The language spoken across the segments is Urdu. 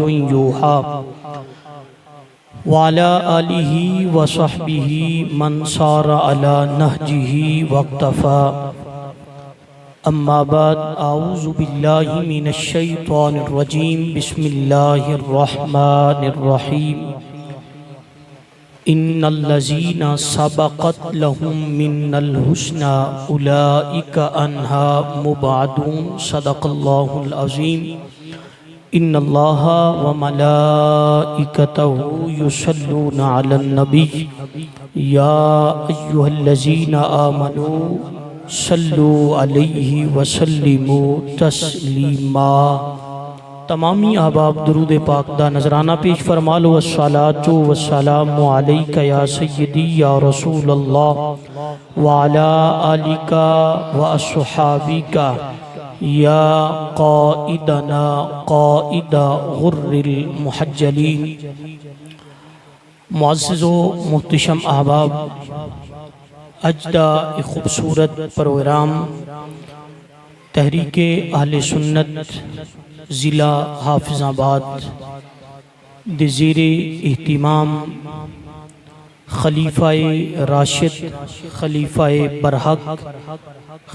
یوحا وعلى آلہ وصحبہ من سار علی نہجہ واقتفى اما بعد اعوذ باللہ من الشیطان الرجیم بسم اللہ الرحمن الرحیم ان الذین سبقت لهم من الحسنى اولئک عنہا مبعدون صدق اللہ العظیم ان اللہ وملائکتہ یصلون علی النبی یا ایہا الذین آمنوا صلوا علیہ وسلموا تسلیما۔ تمامی احباب درود پاک دا نذرانہ پیش فرما لو۔ الصلاۃ والسلام علیک یا سیدی یا رسول اللہ وعلی آلک واصحابک یا قائدنا قائد غر المحجلین۔ معزز و محتشم احباب، اجدا ایک خوبصورت پروگرام تحریک اہل سنت ضلع حافظ آباد دے زیر اہتمام خلیفہ راشد، خلیفہ برحق،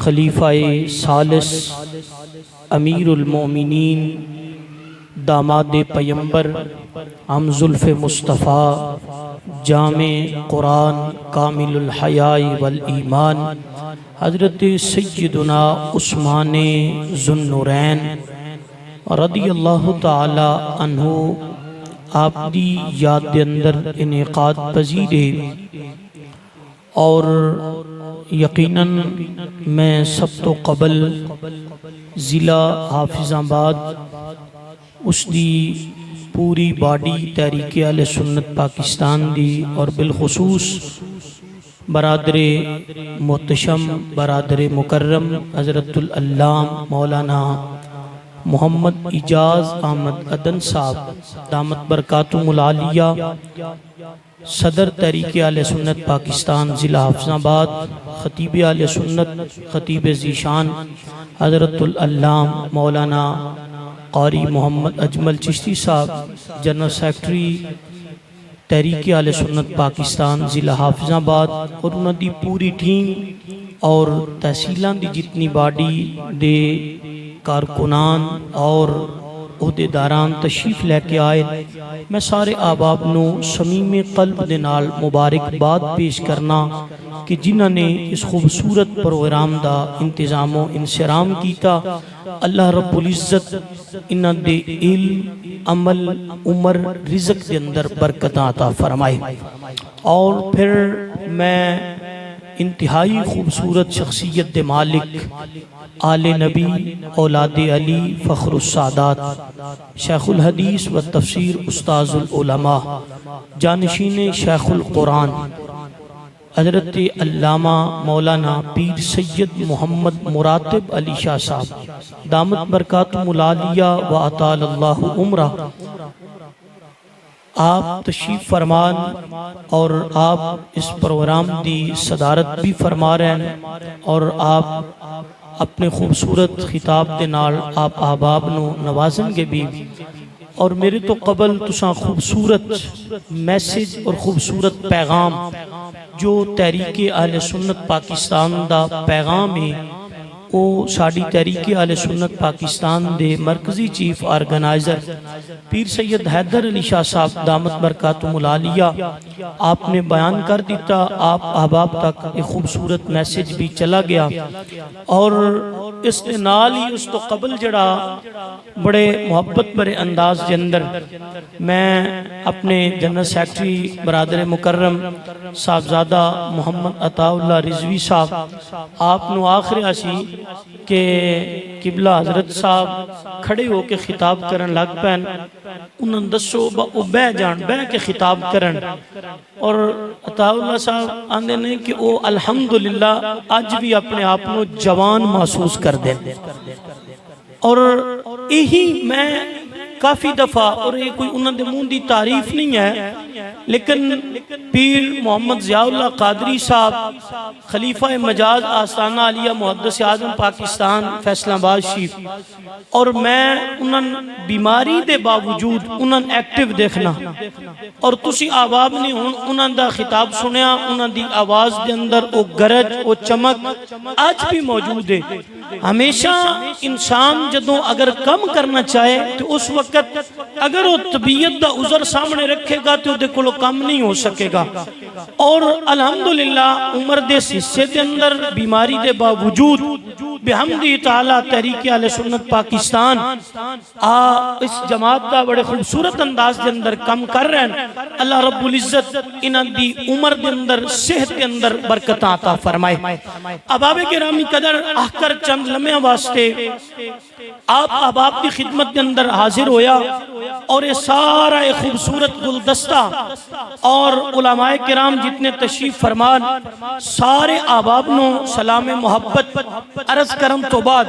خلیفہ ثالث، امیر المومنین، داماد پیمبر، ہم زلف مصطفیٰ، جامع قرآن، کامل الحیاء والایمان، حضرت سیدنا عثمان ذو النورین رضی اللہ تعالی عنہ آپ دی یاد دے اندر انعقاد پذیر ہے، اور یقیناً میں سب تو قبل ضلع حافظ آباد اس دی پوری باڈی تحریک اہل سنت پاکستان دی اور بالخصوص برادر محتشم، برادر مکرم حضرت العلامہ مولانا محمد اعجاز احمد عدن صاحب دامت برکاتہم العالیہ، صدر تحریک اہل سنت پاکستان ضلع حافظ آباد، خطیب اہل سنت، خطیب ذیشان حضرت العلامہ مولانا قاری محمد اجمل چشتی صاحب، جنرل سیکٹری تحریک اہل سنت پاکستان ضلع حافظ آباد، اور انہوں دی پوری ٹیم اور تحصیلان دی جتنی باڈی دے کارکنان اور عہدیداران تشریف لے کے آئے، میں سارے احباب نو صمیم قلب دے نال مبارکباد پیش کرنا کہ جنہاں نے اس خوبصورت پروگرام دا انتظام و انصرام کیتا۔ اللہ رب العزت انہاں دے علم، عمل، عمر، رزق دے اندر برکت عطا فرمائے۔ اور پھر میں انتہائی خوبصورت شخصیت دے مالک، آل نبی، اولاد علی، فخر السادات، شیخ الحدیث و تفسیر، استاذ العلماء، جانشین شیخ القرآن، حضرت علامہ مولانا پیر سید محمد مراتب علی شاہ صاحب دامت برکاتہم العالیہ و اطال اللہ عمرہ، آپ تشریف فرمان اور آپ اس پروگرام دی صدارت بھی فرما رہے ہیں، اور آپ اپنے خوبصورت خطاب دے نال آپ احباب نو نوازن گے بھی، اور میرے تو قبل تساں خوبصورت میسیج اور خوبصورت پیغام جو تحریک اہل سنت پاکستان دا پیغام ہے، وہ ساڑی تحریک اہل سنت پاکستان دے مرکزی چیف آرگنائزر پیر سید حیدر علی شاہ صاحب دامت برکاتہم العالیہ آپ نے بیان کر دیتا، آپ احباب تک ایک خوبصورت میسیج بھی چلا گیا۔ اور اس نے نال ہی اس تو قبل جڑا بڑے محبت برے انداز کے اندر میں اپنے جنرل سیکٹری برادر مکرم صاحبزادہ محمد عطا اللہ رضوی صاحب آپ نو آخر آسی کہ قبلہ حضرت صاحب کھڑے ہو کے خطاب کرن لگ پین، انہوں دسو او بہ جان بہ کے خطاب کرن، اور عطا اللہ صاحب آندے نے کہ او الحمدللہ آج بھی اپنے آپ کو جوان محسوس کر دیں، اور یہی میں کافی دفعہ، اور یہ کوئی انہوں نے منہ دی تعریف نہیں ہے، لیکن پیر محمد ضیاء اللہ قادری صاحب خلیفہ مجاز آستانہ علیہ محدث اعظم پاکستان فیصل آباد شریف، اور میں انہوں بیماری دے باوجود انہوں ایکٹیو دیکھنا، اور تسی آباب نے انہوں دا خطاب سنیا، انہوں دی آواز دے اندر او گرج او چمک آج بھی موجود ہے۔ ہمیشہ انسان جدوں اگر کم کرنا چاہے تو اس وقت اگر وہ طبیعت دا عذر سامنے رکھے گا تو دے کلو کم نہیں ہو سکے گا، اور الحمدللہ عمر دے حصے دے اندر بیماری دے باوجود بحمدی تعالی تحریک اہل سنت پاکستان اس جماعت دا بڑے خوبصورت انداز دے اندر کم کر رہے ہیں۔ اللہ رب العزت انہاں دی عمر دے اندر صحت دے اندر برکت عطا فرمائے۔ احباب گرامی قدر آخر چند لمحہ واسطے آپ احباب کی خدمت دے اندر حاضر ہویا، اور یہ سارا ایک خوبصورت گلدستہ اور علماء کرام جتنے تشریف فرمان سارے احباب نو سلام محبت عرض کرم تو بعد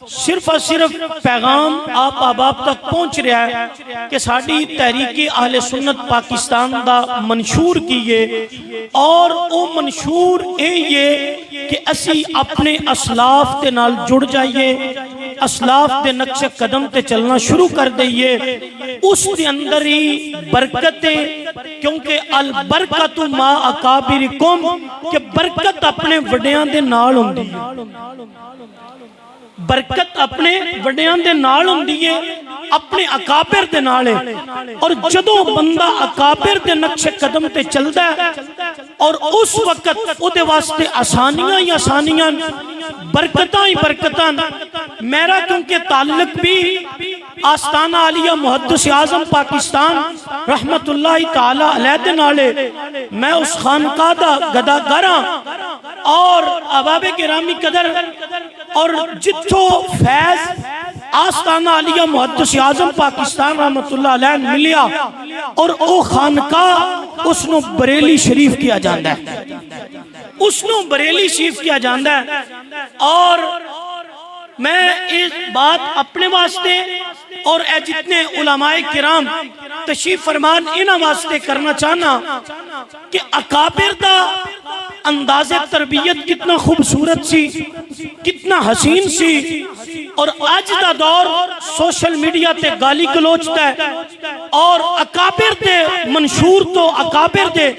صرف اور صرف پیغام آپ احباب تک پہنچ رہا ہے کہ ساڑی تحریک اہل سنت پاکستان دا منشور کیے، اور او منشور یہ کہ اسی اپنے اسلاف دے نال جڑ جائیے، اسلاف دے نقش قدم تے چلنا شروع کر دئیے، اس دے اندر ہی برکتیں، کیونکہ البرکت ما اکابرکم، کہ برکت اپنے وڈیاں دے نال ہوندی ہے، برکت اپنے وڈیاں دے نال ہوندی ہے، اپنے اکابر دے نال ہے، اور جدوں بندہ اکابر دے نقش قدم تے چلدا ہے اور اس وقت او دے واسطے آسانیاں ہی آسانیاں، برکتاں ہی برکتاں۔ میرا کیونکہ تعلق بھی آستانہ علیہ محدث اعظم پاکستان رحمت اللہ تعالی علیہ دے نالے، میں اس خانقاہ دا گداگراں، اور احباب گرامی قدر اور جتھو فیض آستانہ علیہ محدث اعظم پاکستان رحمت اللہ علیہ ملیا، اور او خانقاہ اس نو بریلی شریف کیا جاندہ ہے، اس نو بریلی شریف کیا جاندہ ہے۔ اور میں اس بات اپنے واسطے اور اے جتنے علماء کرام تشریف فرمان انہاں واسطے کرنا چاہنا کہ اکابر دا انداز تربیت کتنا خوبصورت سی، کتنا حسین سی، اور آج دا دور سوشل میڈیا تے گالی گلوچتا ہے، اور اکابر دے منشور تو اکابر دے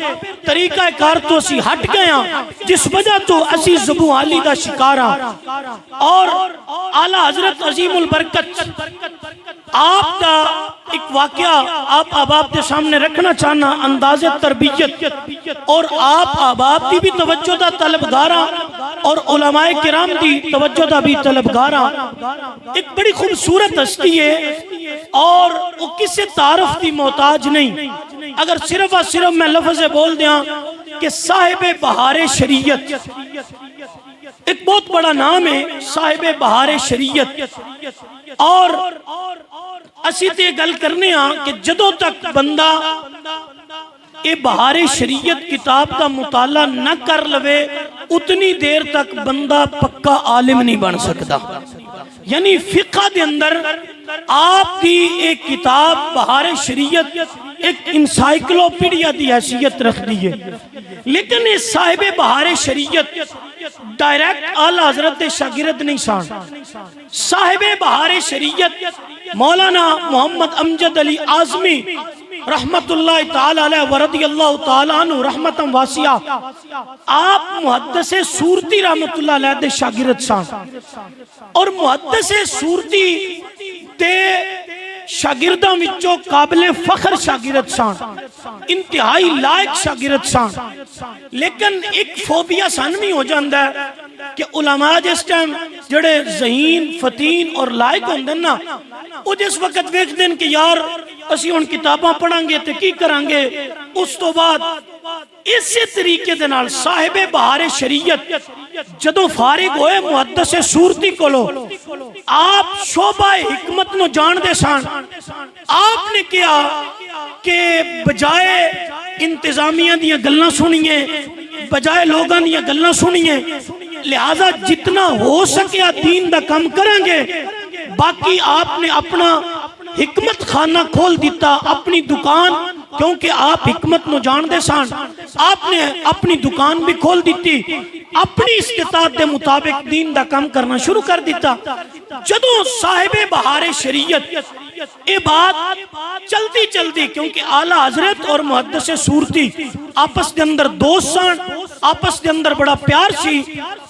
طریقہ کار تو اسی ہٹ گیا، جس وجہ تو اسی زبوحالی دا شکارہ۔ اور اعلیٰ حضرت عظیم البرکت آپ کا ایک واقعہ آپ احباب کے سامنے رکھنا چاہنا، انداز تربیت، اور آپ احباب کی بھی توجہ دا طلبگاراں اور علماء کرام دی توجہ دا بھی طلبگاراں۔ ایک بڑی خوبصورت ہستی ہے، اور وہ کسی تعارف کی محتاج نہیں، اگر صرف اور صرف میں لفظ بول دیا کہ صاحب بہار شریعت، ایک بہت بڑا نام ہے صاحب بہار شریعت۔ اور اسی تے گل کرنے ہاں کہ جدوں تک بندہ اے بہار شریعت کتاب کا مطالعہ نہ کر لوے اتنی دیر تک بندہ پکا عالم نہیں بن سکتا۔ یعنی فقہ دے اندر آپ کی ایک کتاب بہار شریعت ایک انسائیکلوپیڈیا دی حیثیت رکھ دی ہے، لیکن اس صاحب بہار شریعت ڈائریکٹ اعلیٰ حضرت شاگرد نہیں سان۔ صاحب بہار شریعت مولانا محمد امجد علی اعظمی رحمت اللہ تعالی علیہ ورضی اللہ تعالی عنہ رحمتا واسعہ، آپ محدث سورتی رحمت اللہ علیہ دے شاگرد سان، اور محدث سورتی دے شاگرداں وچوں قابل فخر شاگرد سان، انتہائی لائق شاگرد سان۔ لیکن ایک فوبیا سانوی ہو جاندہ ہے کہ علماء جس ٹائم جڑے ذہین فتین اور لائق ہوندن نا، وہ جس وقت ویکھ دن کہ یار اسی ان کتاباں پڑھیں گے تے کی کریں گے، اس تو بعد اسی طریقے دے نال صاحب بہار شریعت جدوں فارغ ہوئے محدث سورتی کولو، آپ شعبہ حکمت نو جان دے سان۔ آپ نے کیا کہ بجائے انتظامیہ دیا گلنا سنیے، بجائے لوگاں دیا گلنا سنیے، لہذا جتنا ہو سکیا دین دا کم کریں گے، باقی آپ نے اپنا حکمت خانہ کھول دیتا اپنی دکان، کیونکہ آپ حکمت نو جان دے سان، آپ نے اپنی دکان بھی کھول دیتی، اپنی استطاعت دے مطابق دین دا کام کرنا شروع کر دیتا۔ جدوں صاحب بہار شریعت یہ بات چلتی چلتی، کیونکہ اعلیٰ حضرت اور محدث صورتی آپس کے اندر دوست سان، آپس کے اندر بڑا پیار سی،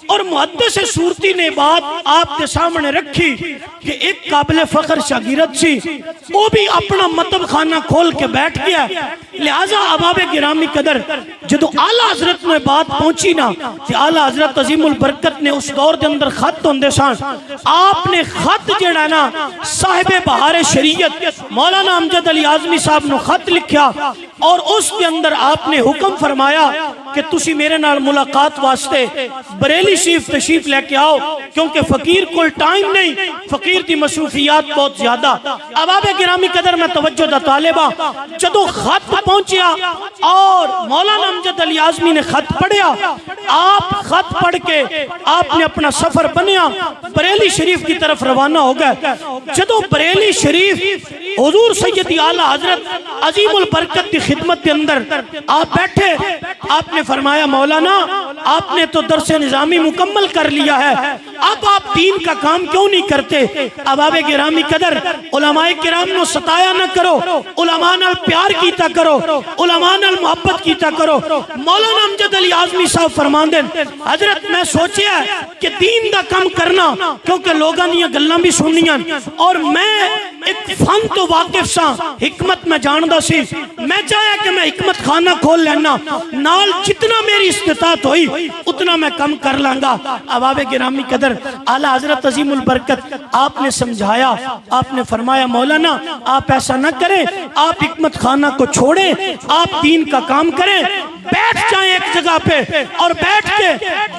اور محدث صورتی نے بات آپ کے سامنے رکھی کہ ایک قابل فخر شاگرد سی، وہ بھی اپنا مطب خانہ کھول کے بیٹھ گیا۔ لہٰذا احباب گرامی قدر جدو اعلیٰ حضرت میں بات پہنچی نا کہ اعلیٰ حضرت عظیم البرکت نے اس دور کے اندر خط ہوندے سان، آپ نے خط جڑا نا صاحب بہار شریعت مولانا امجد علی اعظمی صاحب نے خط لکھیا، اور اس کے اندر آپ نے حکم فرمایا کہ تسی میرے نال ملاقات واسطے بریلی شریف تشریف لے کے آؤ، کیونکہ فقیر کوئی ٹائم نہیں، فقیر دی مصروفیات بہت زیادہ۔ احباب گرامی قدر میں توجہ دا طالبہ، جدو خط پہنچیا اور مولانا امجد علی اعظمی نے خط پڑھیا، آپ خط پڑھ کے آپ نے اپنا سفر بنیا، بریلی شریف کی طرف روانہ ہو گئے۔ جدو بریلی شریف حضور سیدی اعلیٰ حضرت عظیم البرکت کی خدمت کے اندر آپ بیٹھے، آپ نے فرمایا مولانا آپ نے تو درس نظامی مکمل کر لیا ہے، اب آپ دین کا کام کیوں نہیں کرتے؟ احباب گرامی قدر علماء کرام نو ستایا نہ کرو، علماء نال پیار کیتا کرو، علماء نال محبت کیتا کرو۔ مولانا امجد علی اعظمی صاحب فرماندے حضرت میں سوچیا کہ دین دا کام کرنا، کیونکہ لوگاں دیاں گلاں بھی سننیاں، اور میں ایک فن تو واقف سا، حکمت میں جاندا سی، میں چاہیا کہ میں حکمت خانہ کھول لینا، نال جتنا میری استطاعت ہوئی اتنا میں کم کر لانگا۔ احباب گرامی قدر اعلیٰ حضرت عظیم البرکت آپ نے سمجھایا، آپ نے فرمایا مولانا آپ ایسا نہ کریں، آپ حکمت خانہ کو چھوڑیں، آپ دین کا کام کریں، بیٹھ جائیں ایک جگہ پہ اور بیٹھ کے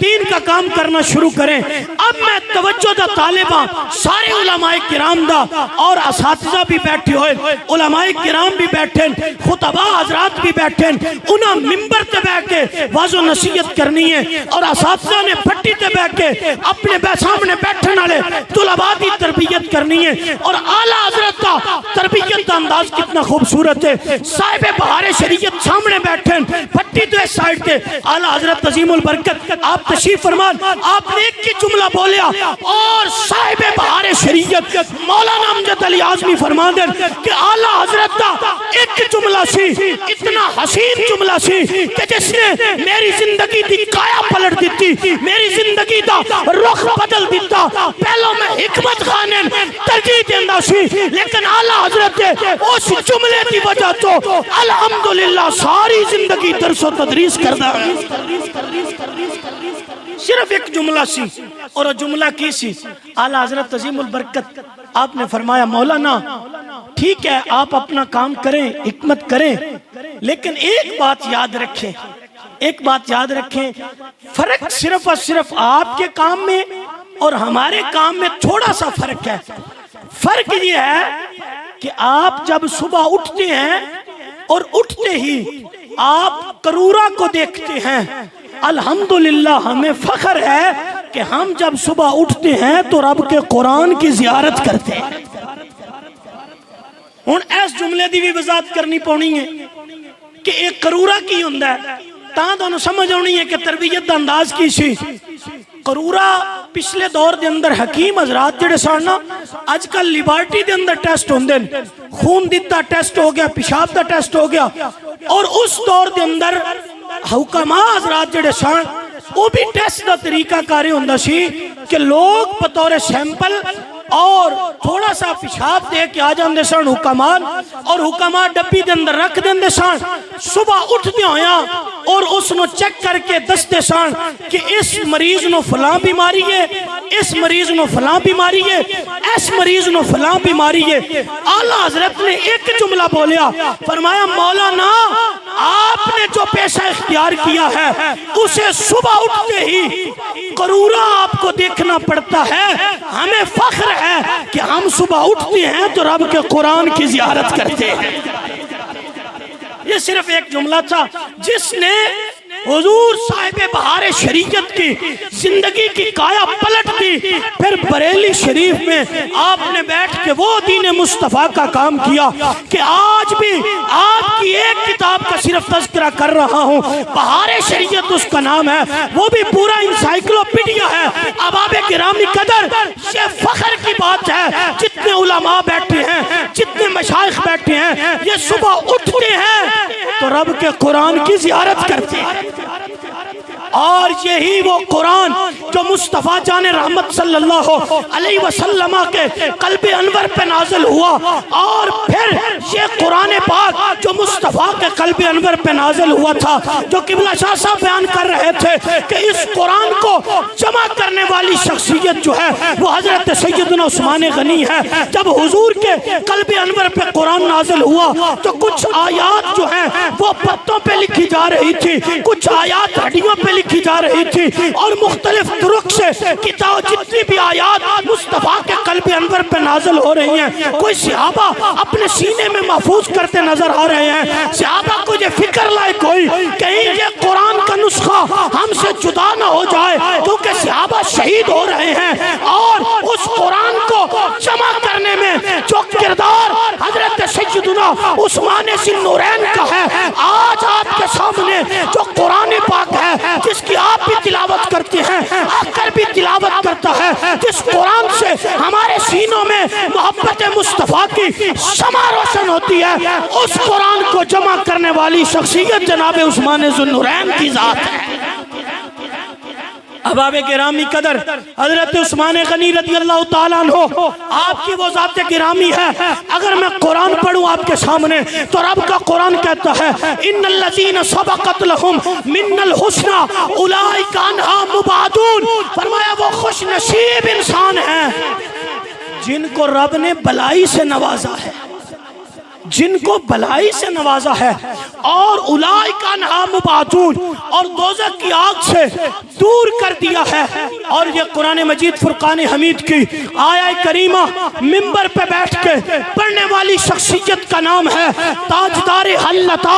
دین کا کام کرنا شروع کریں۔ اب میں توجہ دا طالبہ سارے علماء کرام دا اور اساتذہ بھی بیٹھے ہوئے، علماء کرام بھی بیٹھے، خطبہ حضرات بھی بیٹھے، انہاں ممبر تے بیٹھ کے واضح نصیحت کرنی ہے، اور اساتذہ نے پھٹی تے بیٹھ کے اپنے سامنے بیٹھن والے طلباء کی تربیت کرنی ہے۔ اور اعلیٰ حضرت کا تربیت کا انداز کتنا خوبصورت ہے، صاحب بہار شریعت سامنے بیٹھے، پھٹی تو اس سائڈ تے اعلیٰ حضرت عظیم البرکت آپ تشریف فرمان، آپ نے ایک کی جملہ بولیا، اور صاحب بہار شریعت مولانا امجد علی اعظمی فرمان دیں کہ اعلیٰ حضرت کا ایک جملہ سی، اتنا حسین جملہ سی کہ جس نے میری زندگی دی کایا پلٹ دیتی، میری زندگی دا رخ بدل دیتا۔ پہلو میں حکمت خانے ترجیح دیندہ سی، لیکن اعلیٰ حضرت اس جملے کی وجہ تو الحمدللہ ساری زندگی درس و تدریس کردہ ہے۔ صرف ایک جملہ سی، اور وہ جملہ کی سی؟ اعلیٰ حضرت عظیم البرکت آپ نے فرمایا مولانا ٹھیک ہے آپ اپنا کام کریں، حکمت کریں، لیکن ایک بات یاد رکھیں، ایک بات یاد رکھیں، فرق صرف اور صرف آپ کے کام میں اور ہمارے کام میں تھوڑا سا فرق ہے۔ فرق یہ ہے کہ آپ جب صبح اٹھتے ہیں اور اٹھتے ہی آپ کرورہ کو دیکھتے ہیں، الحمدللہ ہمیں فخر ہے کہ ہم جب صبح اٹھتے ہیں تو رب کے قرآن کی زیارت کرتے ہیں۔ ہن اس جملے دی بھی وضاحت کرنی پونی ہے کہ ایک کرورہ کی ہوندہ ہے، تاں دونوں سمجھ ہونی ہے کہ تربیت دا انداز کی سی۔ کرورہ پچھلے دور دے اندر حکیم حضرات جڑے سارنا آج کل لیبارٹی دے اندر ٹیسٹ ہوندے، خون دیتا ٹیسٹ ہو گیا، پیشاب دا ٹیسٹ ہو گیا، اور اس دور دے اندر حکماء حضرات جڑے سان وہ بھی ٹیسٹ دا طریقہ کاری ہوندہ سی کہ لوگ بطور سیمپل اور تھوڑا سا پیشاب دے کے آ جاندے سان حکمان، اور حکمان ڈبی دے اندر رکھ دیندے سان، صبح اٹھتے ہویا اور اس نو چیک کر کے دستے سان کہ اس مریض نو فلاں بیماری ہے، اس مریض نو فلاں بیماری ہے، اس مریض نو فلاں بیماری ہے۔ اعلیٰ حضرت نے ایک جملہ بولیا، فرمایا مولانا آپ نے جو پیشہ اختیار کیا ہے اسے صبح اٹھتے ہی کرورہ آپ کو دیکھنا پڑتا ہے، ہمیں فخر ہے کہ ہم صبح اٹھتے ہیں تو رب کے قرآن کی زیارت کرتے ہیں۔ یہ صرف ایک جملہ تھا جس نے حضور صاحب بہار شریعت کی زندگی کی کایا پلٹ دی، پھر بریلی شریف میں آپ نے بیٹھ کے وہ دین مصطفیٰ کا کام کیا کہ آج بھی آپ کی ایک کتاب کا صرف تذکرہ کر رہا ہوں، بہار شریعت اس کا نام ہے، وہ بھی پورا انسائیکلوپیڈیا ہے۔ احباب گرامی قدر، یہ فخر کی بات ہے، جتنے علماء بیٹھے ہیں، جتنے مشائخ بیٹھے ہیں، یہ صبح اٹھتے ہیں تو رب کے قرآن کی زیارت کرتے ہیں، اور یہی وہ قرآن جو مصطفیٰ جان رحمت صلی اللہ علیہ وسلم کے قلب انور پہ نازل ہوا، اور پھر یہ قرآن پاک جو مصطفیٰ کے قلب انور پہ نازل ہوا تھا، جو قبلہ شاہ صاحب بیان کر رہے تھے کہ اس قرآن کو جمع کرنے والی شخصیت جو ہے وہ حضرت سیدنا عثمان غنی ہے۔ جب حضور کے قلب انور پہ قرآن نازل ہوا تو کچھ آیات جو ہیں وہ پتوں پہ لکھی جا رہی تھی، کچھ آیات ہڈیوں پہ لکھی جا رہی تھی، اور مختلف طرق سے کتاب جتنی بھی آیات مصطفیٰ کے قلب انور پہ نازل ہو رہی ہیں، کوئی صحابہ اپنے سینے میں محفوظ کرتے نظر آ رہے ہیں۔ صحابہ کو یہ فکر لائے کوئی کہیں یہ قرآن کا نسخہ ہم سے جدا نہ ہو جائے، کیونکہ صحابہ شہید ہو رہے ہیں، اور اس قرآن کو جمع کرنے میں جو کردار حضرت سیدنا عثمان ذی النورین کا ہے، آج آپ کے سامنے جو قرآن پاک ہے جس کی آپ بھی تلاوت کرتے ہیں، آخر بھی تلاوت کرتا ہے، جس قرآن سے ہمارے سینوں میں محبت مصطفیٰ کی شمع روشن ہوتی ہے، اس قرآن کو جمع کرنے والی شخصیت جناب عثمان ذی النورین کی ذات ہے۔ احباب گرامی قدر، حضرت عثمان غنی رضی اللہ تعالیٰ عنہ آپ کی وہ ذات گرامی ہے۔ اگر میں قرآن پڑھوں آپ کے سامنے تو رب کا قرآن کہتا ہے ان الذین سبقت لہم من الحسنی اولئک عنہا مبعدون، فرمایا وہ خوش نصیب انسان ہیں جن کو رب نے بلائی سے نوازا ہے، جن کو بلائی سے نوازا ہے، اور اولئک عنہا مبعدون، اور دوزخ کی آگ سے دور کر دیا ہے۔ اور یہ قرآن مجید فرقان حمید کی آیہ کریمہ منبر پہ بیٹھ کے پڑھنے والی شخصیت کا نام ہے تاجدار حلتا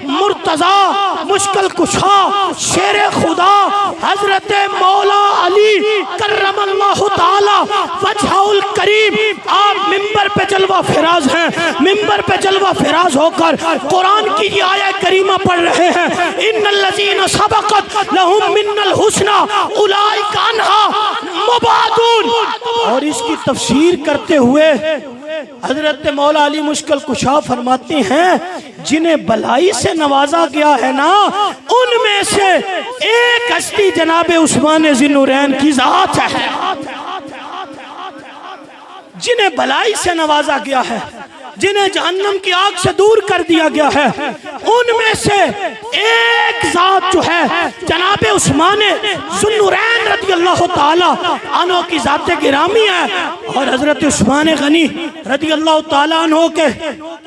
مرتضی مشکل کشا شیر خدا حضرت مولا علی کرم اللہ تعالی وجہ الکریم۔ آپ منبر پہ جلوہ فراز ہیں، منبر پہ جلوہ فراز ہو کر قرآن کی یہ آیہ کریمہ پڑھ رہے ہیں ان الذین سبقت لہم من الحسنی اولئک عنہا مبعدون، اور اس کی تفسیر کرتے ہوئے حضرت مولا علی مشکل کشا فرماتے ہیں جنہیں بلائی سے نوازا گیا ہے نا، ان میں سے ایک ہستی جناب عثمان ذی النورین کی ذات ہے۔ جنہیں بلائی سے نوازا گیا ہے، جنہیں جہنم کی آگ سے دور کر دیا گیا ہے، ان میں سے ایک ذات جو ہے جناب عثمان ذی النورین رضی اللہ تعالی عنہ کی ذات گرامی ہے۔ اور حضرت عثمان غنی رضی اللہ تعالی عنہ کے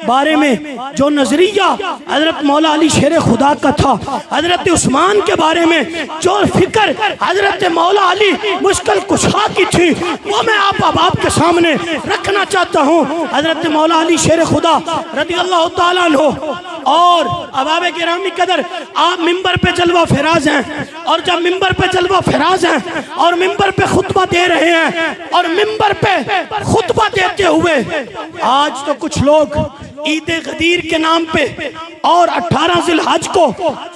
بارے میں جو نظریہ حضرت مولا علی شیر خدا کا تھا، حضرت عثمان کے بارے میں جو فکر حضرت مولا علی مشکل کشا کی تھی، وہ میں آپ احباب کے سامنے رکھنا چاہتا ہوں۔ حضرت مولا علی شیر خدا رضی اللہ تعالیٰ عنہ، اور احباب گرامی قدر آپ منبر پہ جلوہ فراز ہیں، اور جب منبر پہ جلوہ فراز ہیں اور منبر پہ خطبہ دے رہے ہیں، اور منبر پہ خطبہ دیتے ہوئے آج تو کچھ لوگ عید غدیر کے نام پہ اور 18 ذی الحج کو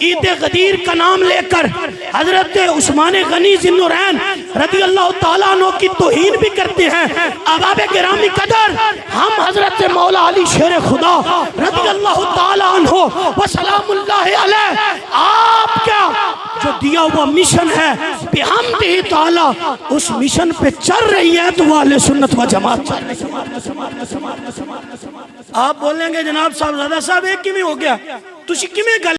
عید غدیر کا نام لے کر حضرت عثمان غنی ذی النورین رضی اللہ تعالیٰ عنہ کی توہین بھی کرتے ہیں۔ احباب گرامی قدر، ہم حضرت مولا علی شیر خدا رضی اللہ تعالیٰ عنہ وسلام اللہ علیہ آپ کا جو دیا ہوا مشن ہے بحمدہ تعالیٰ اس مشن پہ چل رہی ہے، تو وہ اہل سنت و جماعت چل رہی ہے۔ آپ بولیں گے جناب صاحب زیادہ صاحب ایک کیوں ہو گیا، تسی کیوں گل